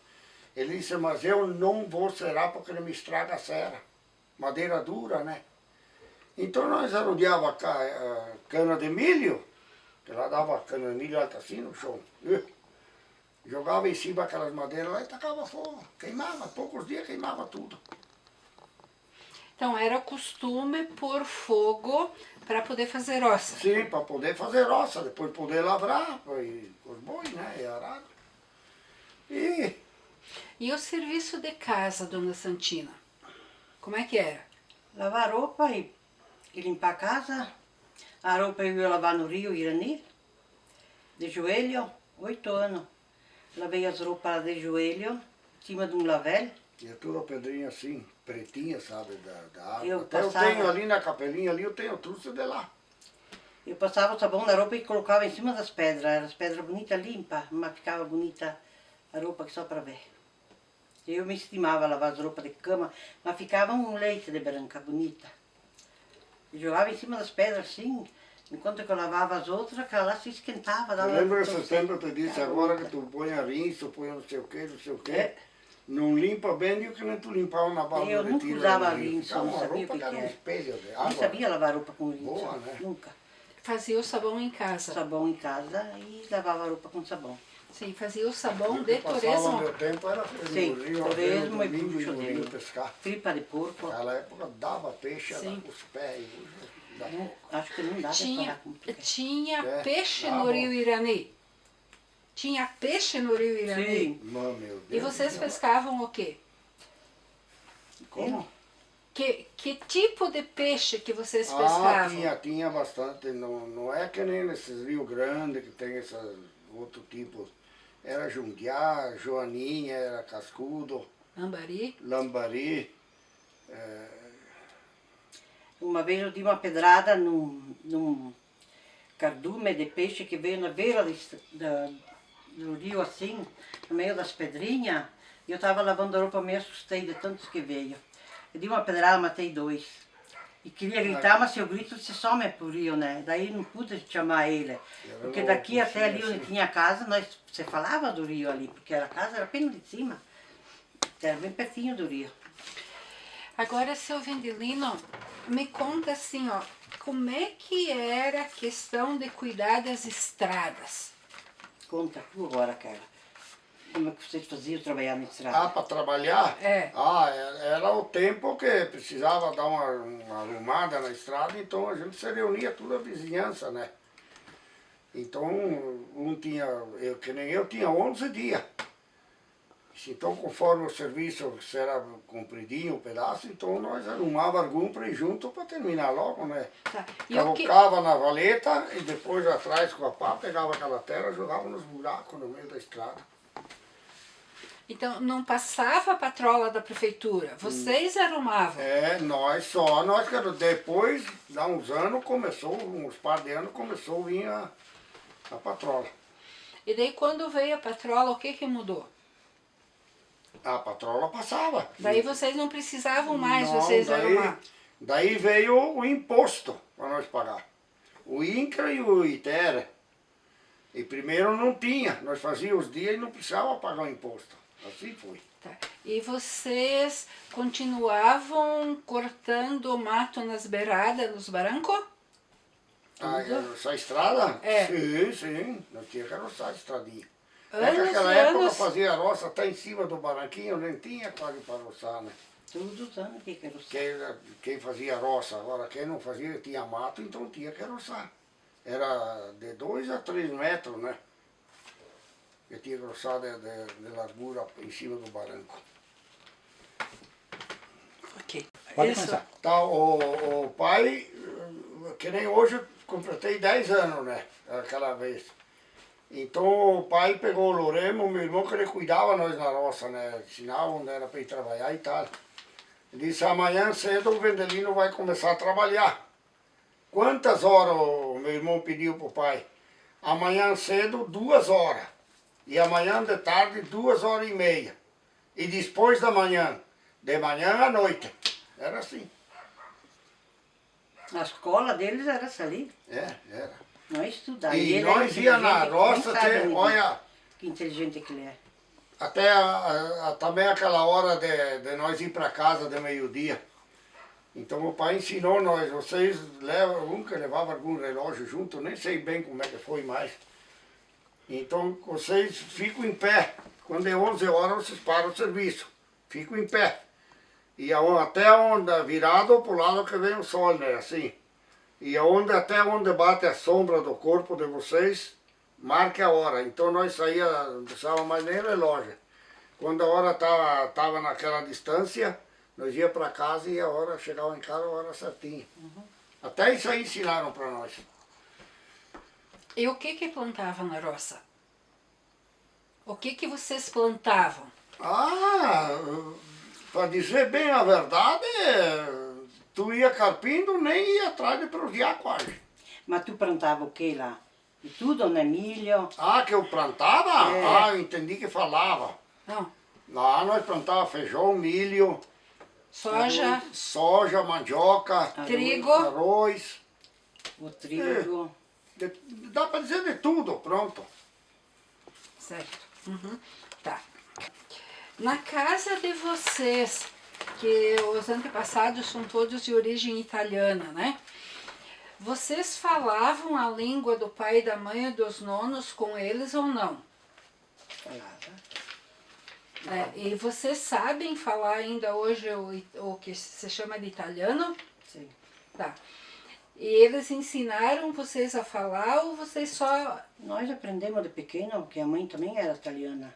Ele disse, mas eu não vou serar porque ele me estraga a cera. Madeira dura, né? Então nós arrodeava a cana de milho, que lá dava cana de milho alta assim no chão. Jogava em cima aquelas madeiras lá e tacava fogo. Queimava, poucos dias queimava tudo. Então, era costume pôr fogo para poder fazer roça. Sim, para poder fazer roça, depois poder lavrar, e os bois, né, e arado. E o serviço de casa, dona Santina? Como é que era? Lavar roupa e limpar a casa. A roupa eu ia lavar no rio Irani, de joelho, 8 anos. Lavei as roupas de joelho, em cima de um lavel. E é tudo a pedrinha assim, pretinha, sabe, da água. Eu Até passava- eu tenho ali na capelinha, ali eu tenho trouxe de lá. Eu passava o sabão na roupa e colocava em cima das pedras. Eram as pedras bonitas, limpas, mas ficava bonita a roupa que só para ver. Eu me estimava lavar as roupas de cama, mas ficava um leite de branca, bonita. Eu jogava em cima das pedras assim, enquanto que eu lavava as outras, aquela lá se esquentava. Eu dava lembro todo esse tempo eu te disse, ficava agora bonita. que tu põe a rinço, põe não sei o que, não sei o que. É. Não limpa bem nem o que nem tu limpava na bala Eu do nunca retiro, usava ali. rinço, Ficava não uma sabia roupa o que era que um era. espelho de Nem água. sabia lavar roupa com rinço, Boa, né? nunca. Fazia o sabão em casa. Sabão em casa e lavava a roupa com sabão. Sim, fazia o sabão O de que passava torresmo. meu tempo era Sim, no rio, torresmo e domingo, puxo no rio dele. pescar. Tripa de porco, Naquela época dava peixe, Sim. era com os pés. não, acho que não dá pra Tinha, falar como tu quer. tinha É, peixe tá no bom. rio Irani. Tinha peixe no rio Irani. Sim. Mano, meu Deus. E vocês do céu. pescavam o quê? Como? Que tipo de peixe que vocês Ah, pescavam? tinha bastante. Não é que nem nesses rios grandes que tem esses outro tipo. Era jundiá, joaninha, era cascudo, Lambari? lambari. Uma vez eu dei uma pedrada num cardume de peixe que veio na beira do rio assim, no meio das pedrinhas, e eu estava lavando a roupa, me assustei de tantos que veio. Eu dei uma pedrada, matei 2. E queria gritar, mas se eu grito, se some pro rio, né? Daí não pude chamar ele. Porque daqui até ali onde tinha a casa, você falava do rio ali, porque a casa era bem de cima. Era bem pertinho do rio. Agora, seu Vendelino, me conta assim, ó, como é que era a questão de cuidar das estradas? Conta tu agora, Carla. Como é que vocês faziam trabalhar na estrada? Ah, para trabalhar? É. Ah, era o tempo que precisava dar uma arrumada na estrada, então a gente se reunia toda a vizinhança, né? Então, que nem eu, tinha 11 dias. Então, conforme o serviço era compridinho, o pedaço, então nós arrumava algum para ir junto para terminar logo, né? Tá. E o que... Cavocava na valeta e depois atrás com a pá, pegava aquela terra e jogava nos buracos no meio da estrada. Então não passava a patrola da prefeitura, vocês arrumavam. Nós que depois, há uns anos, uns par de anos, começou a vir a patrola. E daí quando veio a patrola, o que mudou? A patrola passava. Daí vocês não precisavam mais, Não, vocês arrumavam. Daí veio o imposto para nós pagar. O INCRA e o ITERA. E primeiro não tinha, nós fazíamos os dias e não precisava pagar o imposto. Assim foi. Tá. E vocês continuavam cortando o mato nas beiradas, nos barrancos? Essa estrada? É. Sim, nós tínhamos que arroçar a estradinha. Anos Naquela e época anos. fazia a roça até em cima do barranquinho, nem tinha quase para roçar, né? Todos os anos que roçar. Quem fazia roça, agora quem não fazia tinha mato, então tinha que roçar. Era de 2 a 3 metros, né? Eu tinha que roçar de largura em cima do barranco. Ok. Pode Isso. começar. Tá, o pai, que nem hoje eu completei 10 anos, né? Aquela vez. Então o pai pegou o Loremo, meu irmão, que ele cuidava nós na roça, né? Ensinava onde era para ir trabalhar e tal. Ele disse, amanhã cedo o Vendelino vai começar a trabalhar. Quantas horas o meu irmão pediu pro pai? Amanhã cedo, 2 horas. E amanhã de tarde, 2h30. E depois da manhã, de manhã à noite. Era assim. A escola deles era essa ali. Era. Nós estudávamos. E ele nós era ia na inteligente, roça, nem sabe ter, ainda olha, que inteligente que ele é. até também aquela hora de nós ir para casa de meio-dia. Então o pai ensinou nós, vocês levam, nunca levava algum relógio junto, nem sei bem como é que foi mais. Então vocês ficam em pé. Quando é 11 horas vocês param o serviço. Ficam em pé. E até onde virado pro lado que vem o sol, né? Assim. E até onde bate a sombra do corpo de vocês, marque a hora. Então nós saía, não precisava mais nem relógio. Quando a hora tava naquela distância, nós ia para casa e a hora, chegava em casa a hora certinha. Até isso aí ensinaram para nós. E o que plantavam na roça? O que vocês plantavam? Para dizer bem a verdade, tu ia carpindo, nem ia atrás de proviar quase. Mas tu plantava o que lá? E tudo, né? Milho. Que eu plantava? É. Eu entendi que falava. Não. Lá nós plantava feijão, milho, Soja, soja, mandioca, trigo. arroz. O trigo. Dá para dizer de tudo, pronto. Certo. Tá. Na casa de vocês, que os antepassados são todos de origem italiana, né? Vocês falavam a língua do pai e da mãe e dos nonos com eles ou não? Falava. E vocês sabem falar ainda hoje o que se chama de italiano? Sim. Tá. E eles ensinaram vocês a falar ou vocês só... Nós aprendemos de pequeno, porque a mãe também era italiana.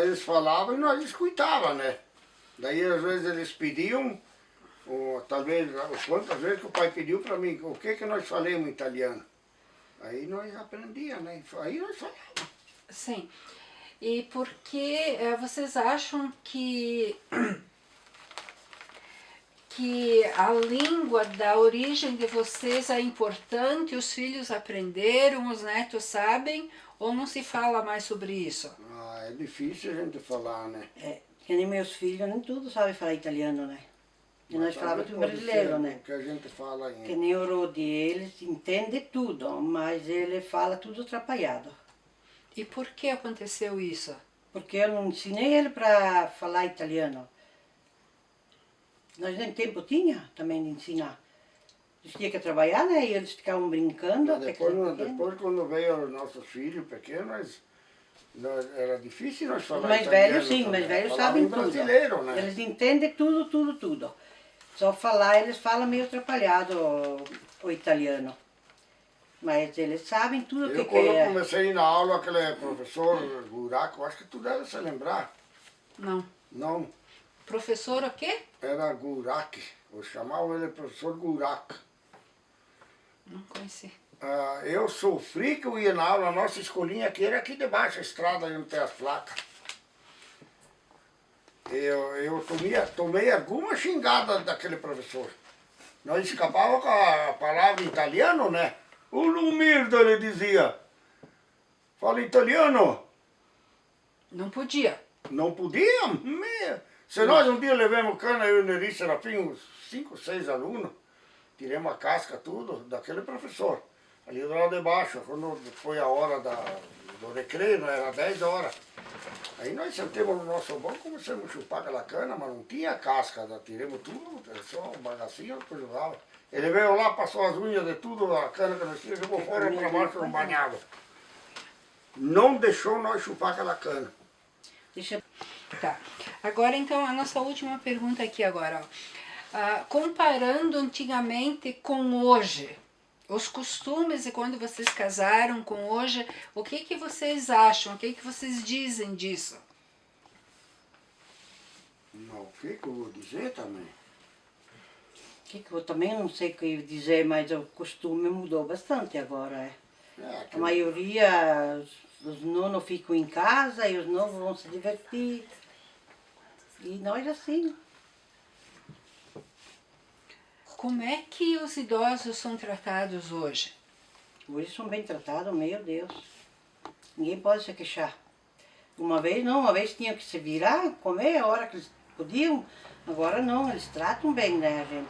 Eles falavam e nós escutávamos, né? Daí às vezes eles pediam, talvez quantas vezes que o pai pediu para mim, o que nós falamos em italiano. Aí nós aprendíamos, né? Aí nós falávamos. Sim. E por que vocês acham que a língua da origem de vocês é importante, os filhos aprenderam, os netos sabem, ou não se fala mais sobre isso? É difícil a gente falar, né? Que nem meus filhos, nem tudo sabem falar italiano, né? E nós Mas falávamos talvez tudo pode brasileiro, ser né? o que a gente fala Que ainda. nem o Rodi, ele entende tudo, mas ele fala tudo atrapalhado. E por que aconteceu isso? Porque eu não ensinei ele para falar italiano. Nós nem tempo tinha também de ensinar. Eles tinham que trabalhar, né? E eles ficavam brincando. Mas até que eles eram pequenos. depois quando veio os nossos filhos pequenos, era difícil nós falar Os mais italiano velhos sim, os também. mais velhos Falavam sabem em tudo. brasileiro, né? Eles entendem tudo. Só falar, eles falam meio atrapalhado o italiano. Mas eles sabem tudo o Eu que quando é. comecei na aula, aquele professor Guraco, acho que tu deve se lembrar. Não. Não, Professor o quê? era Gurak, eu chamava ele professor Gurak. Não conheci. Eu sofri que eu ia na aula, a nossa escolinha aqui era aqui debaixo, a estrada, aí não tem as placas. Eu tomei alguma xingada daquele professor. Nós escapava com a palavra italiano, né? O Lumirdo, ele dizia, fala italiano. Não podia. Não podia? Se nós um dia levamos cana, eu e o Neri Serafim, uns 5, 6 alunos, tiramos a casca, tudo, daquele professor. Ali do lado de baixo, quando foi a hora do recreio, era 10 horas. Aí nós sentamos no nosso banco, começamos a chupar aquela cana, mas não tinha casca, tiramos tudo, era só um bagacinho, depois jogava. Ele veio lá, passou as unhas de tudo, a cana que nós tínhamos, jogou fora para baixo, não banhava. Não deixou nós chupar aquela cana. Deixa... Tá. Agora, então, a nossa última pergunta aqui agora. Ó. Comparando antigamente com hoje, os costumes de quando vocês casaram com hoje, o que vocês acham? O que vocês dizem disso? Não, o que eu vou dizer também? Que eu também não sei o que dizer, mas o costume mudou bastante agora. A maioria, os nonos ficam em casa e os novos vão se divertir. E nós assim. Como é que os idosos são tratados hoje? Hoje são bem tratados, meu Deus. Ninguém pode se queixar. Uma vez tinham que se virar, comer a hora que eles podiam. Agora não, eles tratam bem, né, a gente?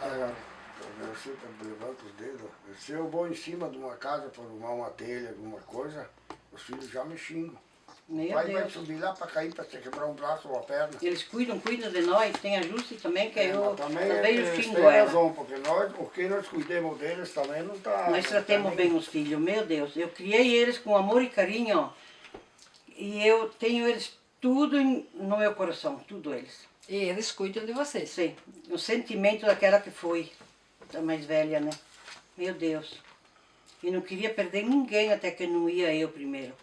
Você levanta os dedos. Se eu vou em cima de uma casa para arrumar uma telha, alguma coisa, os filhos já me xingam. Meu O pai Deus. vai subir lá para cair, para se quebrar um braço ou a perna. Eles cuidam de nós, tem a Jusce também, que eu Mas também às vezes eles xingo têm ela. razão, porque nós cuidemos deles também não está... Nós tratamos bem os filhos, meu Deus. Eu criei eles com amor e carinho, ó. E eu tenho eles tudo no meu coração, tudo eles. E eles cuidam de vocês. Sim, o sentimento daquela que foi, da mais velha, né? Meu Deus. E não queria perder ninguém até que não ia eu primeiro.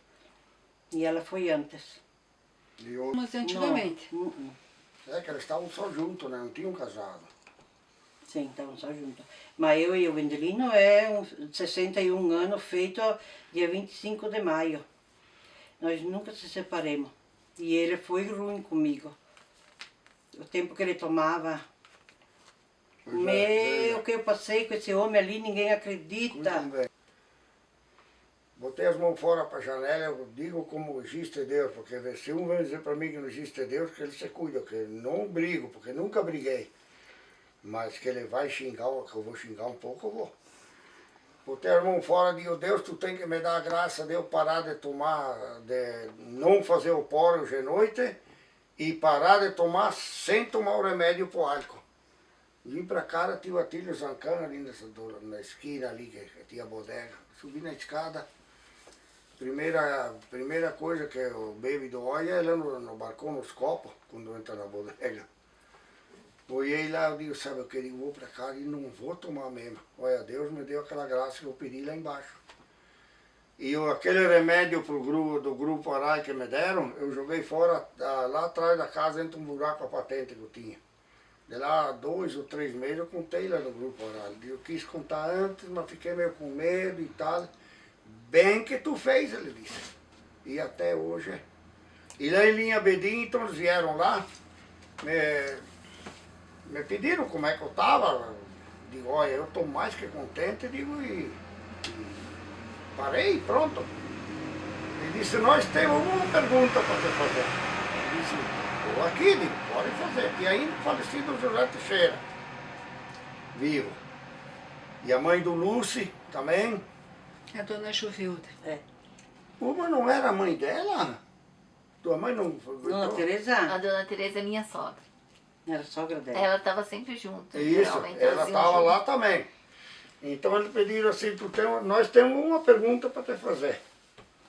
E ela foi antes. E eu... Mas antigamente. Não. É que eles estavam só juntos, né? Não tinham casado. Sim, estavam só juntos. Mas eu e o Vendelino é 61 anos, feito dia 25 de maio. Nós nunca se separamos. E ele foi ruim comigo. O tempo que ele tomava. O que eu passei com esse homem ali, ninguém acredita. Botei as mãos fora para a janela, eu digo como existe Deus, porque se um vem dizer para mim que não existe Deus, que ele se cuida, que eu não brigo, porque nunca briguei. Mas que ele vai xingar, que eu vou xingar um pouco, eu vou. Botei as mãos fora e digo, Deus, tu tem que me dar a graça de eu parar de tomar, de não fazer o pó hoje à noite e parar de tomar sem tomar o remédio pro álcool. Vim para cá, tive a Tilha Zancana ali na esquina ali, que tinha bodega. Subi na escada. Primeira coisa que eu bebo do olho é lá no balcão, nos copos, quando entra na bodega. Olhei lá, eu digo, sabe o que? Eu digo, vou para casa e não vou tomar mesmo. Olha, Deus me deu aquela graça que eu pedi lá embaixo. E aquele remédio do grupo Arai que me deram, eu joguei fora, lá atrás da casa, dentro de um buraco a patente que eu tinha. De lá 2 ou 3 meses eu contei lá no grupo Arai. Eu quis contar antes, mas fiquei meio com medo e tal. Bem que tu fez, ele disse. E até hoje. E lá em Linha Bedim, então eles vieram lá, me pediram como é que eu estava. Digo, olha, eu estou mais que contente, digo, e parei, pronto. Ele disse, nós temos uma pergunta para te fazer. Eu disse, estou aqui, digo, pode fazer. E ainda falecido José Teixeira, vivo. E a mãe do Lúcio também. A dona Juvilda. É. Uma não era a mãe dela? Tua mãe não foi? Dona A Teresa dona Teresa é minha sogra. era sogra dela. Ela estava sempre junto. Isso, geralmente ela elas iam estava junto. lá também. Então eles pediram assim, nós temos uma pergunta para te fazer.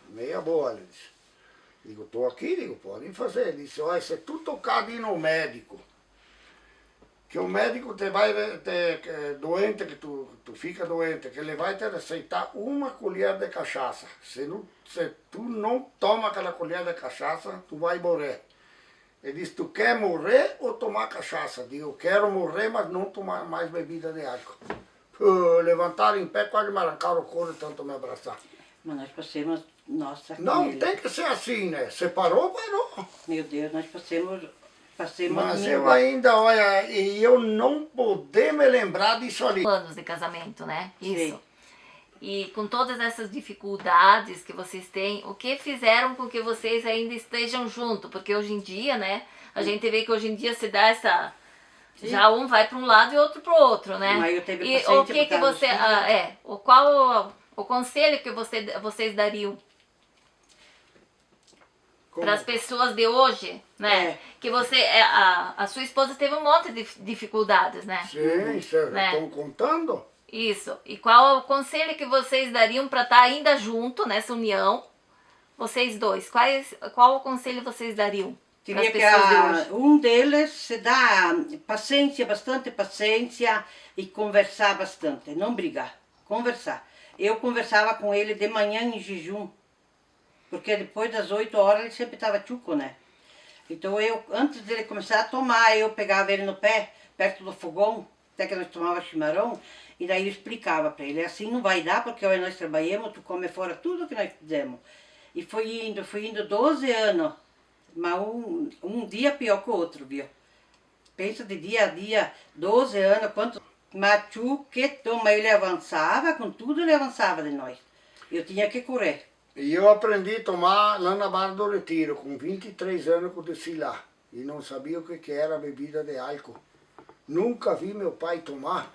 Meia boa, ele disse. Digo, estou aqui, digo, podem fazer. Ele disse, olha, se tu tocar de ir no médico, que o médico te vai, doente, que tu fica doente, que ele vai te receitar uma colher de cachaça. Se tu não toma aquela colher de cachaça, tu vai morrer. Ele disse, tu quer morrer ou tomar cachaça? Digo, eu quero morrer, mas não tomar mais bebida de álcool. Levantaram em pé, quase me arrancaram o couro, tanto me abraçar. Mas nós passamos, nossa, Não, com ele. tem que ser assim, né? Separou, parou. Meu Deus, nós passamos Passei Mas muito eu ainda, olha, e eu não poder me lembrar disso ali. Anos de casamento, né? Isso. Sim. E com todas essas dificuldades que vocês têm, o que fizeram com que vocês ainda estejam juntos? Porque hoje em dia, né? A gente vê que hoje em dia se dá essa... Sim. Já um vai para um lado e outro para o outro, né? Mas eu tive E paciência o que por causa você... dos filhos. Qual o conselho que vocês dariam Como- para as pessoas de hoje, né? É. Que você... a sua esposa teve um monte de dificuldades, né? Sim, vocês Né? estão contando? Isso. E qual é o conselho que vocês dariam para estar ainda junto nessa união? Vocês dois. Qual o conselho vocês dariam para as Queria que pessoas de hoje? um deles se dá paciência, bastante paciência e conversar bastante, não brigar, conversar. Eu conversava com ele de manhã em jejum, porque depois das 8 horas ele sempre estava tchuco, né? Então eu, antes dele começar a tomar, eu pegava ele no pé, perto do fogão, até que nós tomávamos chimarrão, e daí eu explicava para ele, assim não vai dar, porque olha, nós trabalhamos, tu come fora tudo que nós fizemos. E fui indo 12 anos, mas um dia pior que o outro, viu? Pensa de dia a dia, 12 anos, quanto machu que toma, ele avançava, com tudo ele avançava de nós. Eu tinha que correr. E eu aprendi a tomar lá na Barra do Retiro, com 23 anos que eu desci lá. E não sabia o que era bebida de álcool. Nunca vi meu pai tomar.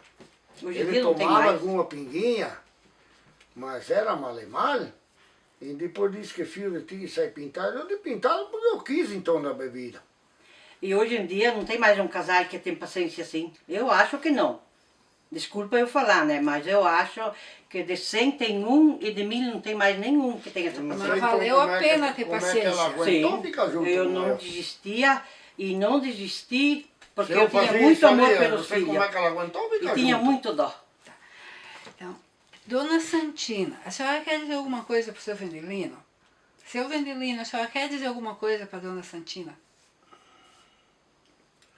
Hoje em Ele dia não tem tomava mais. alguma pinguinha, mas era mal e mal. E depois disse que fio de tigre sai pintado. Eu de pintado porque eu quis então na bebida. E hoje em dia não tem mais um casal que tem paciência assim. Eu acho que não. Desculpa eu falar, né? Mas eu acho que de 100 tem um e de 1000 não tem mais nenhum que tenha essa Não paciência. sei valeu como a é que- pena ter como é que ela paciência. aguentou ficar junto eu com não eu. desistia e não desisti porque Se eu tinha fazia muito isso amor ali, eu pelos não sei como filhos. é que ela aguentou ficar E tinha junto. muito dó. Então, Dona Santina, a senhora quer dizer alguma coisa para o seu Vendelino? Seu Vendelino, a senhora quer dizer alguma coisa para Dona Santina?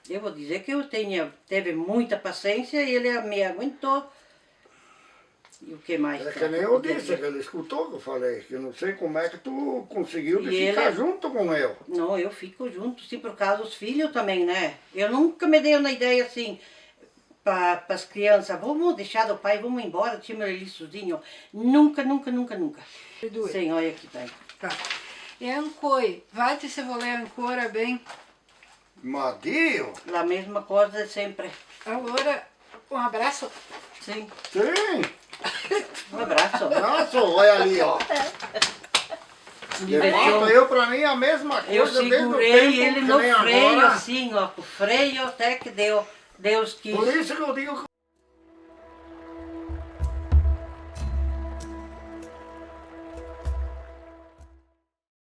Eu vou dizer que eu teve muita paciência e ele me aguentou. E o que mais? É que nem eu disse, que ele escutou que eu falei, que eu não sei como é que tu conseguiu de E ficar ele- junto com eu. Não, eu fico junto, sim, por causa dos filhos também, né? Eu nunca me dei na ideia assim, para as crianças, vamos deixar do pai, vamos embora, tinha ele sozinho. Nunca, nunca, nunca, nunca. Sim, olha aqui, tá. Tá. E ancoi, vai-te se voler ancora bem. Madio? A mesma coisa sempre. Agora, um abraço. Sim, Sim. um abraço. Nossa, olha ali, ó. Divertiu. Eu pra mim a mesma coisa Eu desde o segurei tempo ele que no nem freio, agora. assim, ó, o freio até que Deus quis. Por isso que eu digo que